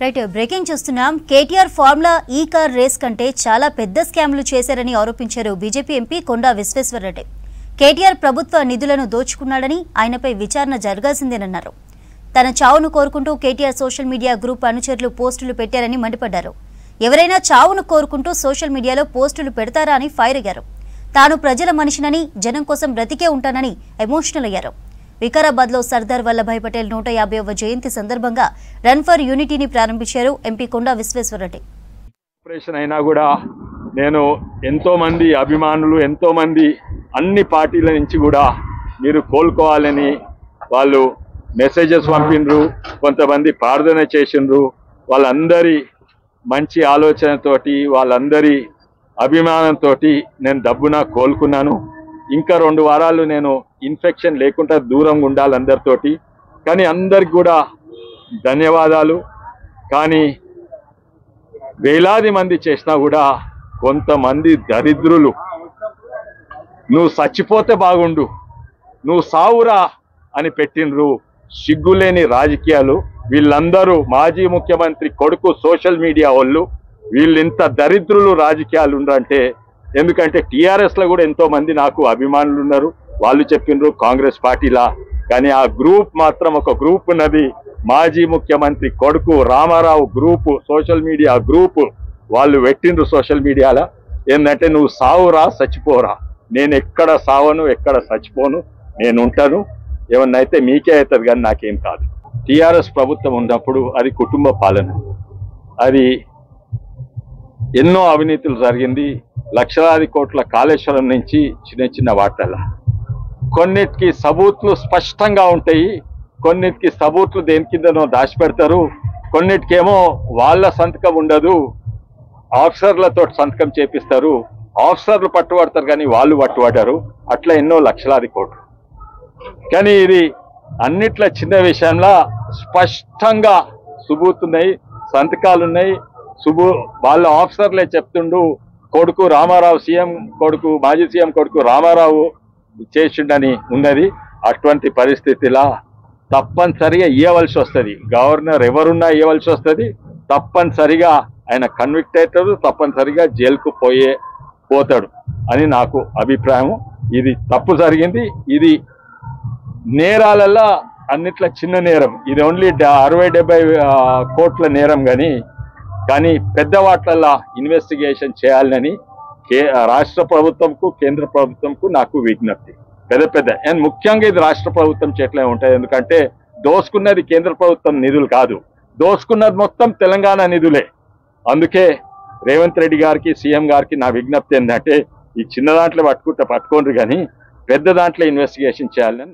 Right breaking చూస్తున్నాం. KTR formula ఈ car race కంటే చాలా పెద్ద స్కామ్లు చేశారని ఆరోపించారు బీజేపీ ఎంపీ కొండా విశ్వేశ్వరరెడ్డి. కేటీఆర్ ప్రభుత్వ నిధులను దోచుకున్నాడని, ఆయనపై విచారణ జరగాల్సిందేనన్నారు. తన చావును కోరుకుంటూ కేటీఆర్ సోషల్ మీడియా గ్రూప్ అనుచరులు పోస్టులు పెట్టారని మండిపడ్డారు. ఎవరైనా చావును కోరుకుంటూ సోషల్ మీడియాలో పోస్టులు పెడతారా అని ఫైర్ అయ్యారు. తాను ప్రజల మనిషినని, జనం కోసం బ్రతికే ఉంటానని ఎమోషనల్ అయ్యారు. వికారాబాద్లో సర్దార్ వల్లభాయ్ పటేల్ 150వ జయంతి సందర్భంగా రన్ ఫర్ యూనిటీని ప్రారంభించారు ఎంపీ కొండా విశ్వేశ్వరరెడ్డి. ఆపరేషన్ అయినా కూడా నేను ఎంతో మంది అభిమానులు, ఎంతో మంది అన్ని పార్టీల నుంచి కూడా మీరు కోలుకోవాలని వాళ్ళు మెసేజెస్ పంపినరు, కొంతమంది ప్రార్థన చేసిండ్రు. వాళ్ళందరి మంచి ఆలోచనతోటి, వాళ్ళందరి అభిమానంతో నేను డబ్బున కోలుకున్నాను. ఇంకా 2 వారాలు నేను ఇన్ఫెక్షన్ లేకుండా దూరంగా ఉండాలి అందరితోటి. కానీ అందరికి కూడా ధన్యవాదాలు. కానీ వేలాది మంది చేసినా కూడా కొంతమంది దరిద్రులు నువ్వు చచ్చిపోతే బాగుండు, నువ్వు సావురా అని పెట్టినరు. సిగ్గులేని రాజకీయాలు. వీళ్ళందరూ మాజీ ముఖ్యమంత్రి కొడుకు సోషల్ మీడియా వాళ్ళు. వీళ్ళు ఇంత దరిద్రులు రాజకీయాలు ఉండంటే, ఎందుకంటే టీఆర్ఎస్లో కూడా ఎంతో మంది నాకు అభిమానులు ఉన్నారు. వాళ్ళు చెప్పినారు కాంగ్రెస్ పార్టీలా. కానీ ఆ గ్రూప్ మాత్రం ఒక గ్రూప్ ఉన్నది, మాజీ ముఖ్యమంత్రి కొడుకు Rama Rao group, social media group. వాళ్ళు పెట్టిండ్రు సోషల్ మీడియాలో ఏంటంటే నువ్వు సావురా, చచ్చిపోరా. నేను ఎక్కడ సావను, ఎక్కడ చచ్చిపోను, నేను ఉంటాను. ఏమన్నా అయితే మీకే అవుతుంది కానీ నాకేం కాదు. టీఆర్ఎస్ ప్రభుత్వం ఉన్నప్పుడు అది కుటుంబ పాలన, అది ఎన్నో అవినీతులు జరిగింది. లక్షలాది కోట్ల కాళేశ్వరం నుంచి చిన్న చిన్న వాటల కొన్నిటికి సబూట్లు స్పష్టంగా ఉంటాయి, కొన్నిటికి సబూట్లు దేని కిందనో దాచిపెడతారు, కొన్నిటికేమో వాళ్ళ సంతకం ఉండదు, ఆఫీసర్లతో సంతకం చేపిస్తారు. ఆఫీసర్లు పట్టుబడతారు కానీ వాళ్ళు పట్టుబడ్డారు. అట్లా ఎన్నో లక్షలాది కోట్లు. కానీ ఇది అన్నిట్ల చిన్న విషయంలో స్పష్టంగా సుబూతున్నాయి, సంతకాలు ఉన్నాయి. వాళ్ళ ఆఫీసర్లే చెప్తుండు కొడుకు రామారావు, సీఎం కొడుకు, మాజీ సీఎం కొడుకు రామారావు చేసిండని ఉన్నది. అటువంటి పరిస్థితిలా తప్పనిసరిగా ఇవ్వవలసి వస్తుంది. గవర్నర్ ఎవరున్నా ఇవ్వవలసి వస్తుంది. తప్పనిసరిగా ఆయన కన్విక్ట్ అవుతాడు, తప్పనిసరిగా జైలుకు పోతాడు అని నాకు అభిప్రాయం. ఇది తప్పు జరిగింది. ఇది నేరాలల్లో అన్నిట్ల చిన్న నేరం. ఇది ఓన్లీ 60-70 కోట్ల నేరం. కానీ పెద్ద వాట్లల్లో ఇన్వెస్టిగేషన్ చేయాలని రాష్ట్ర ప్రభుత్వంకు, కేంద్ర ప్రభుత్వంకు నాకు విజ్ఞప్తి. పెద్ద అండ్ ముఖ్యంగా ఇది రాష్ట్ర ప్రభుత్వం చేతిలో ఉంటాయి. ఎందుకంటే దోసుకున్నది కేంద్ర ప్రభుత్వం నిధులు కాదు, దోసుకున్నది మొత్తం తెలంగాణ నిధులే. అందుకే రేవంత్ రెడ్డి గారికి, సీఎం గారికి నా విజ్ఞప్తి ఏంటంటే ఈ చిన్న దాంట్లో పట్టుకోండి కానీ పెద్ద దాంట్లో ఇన్వెస్టిగేషన్ చేయాలని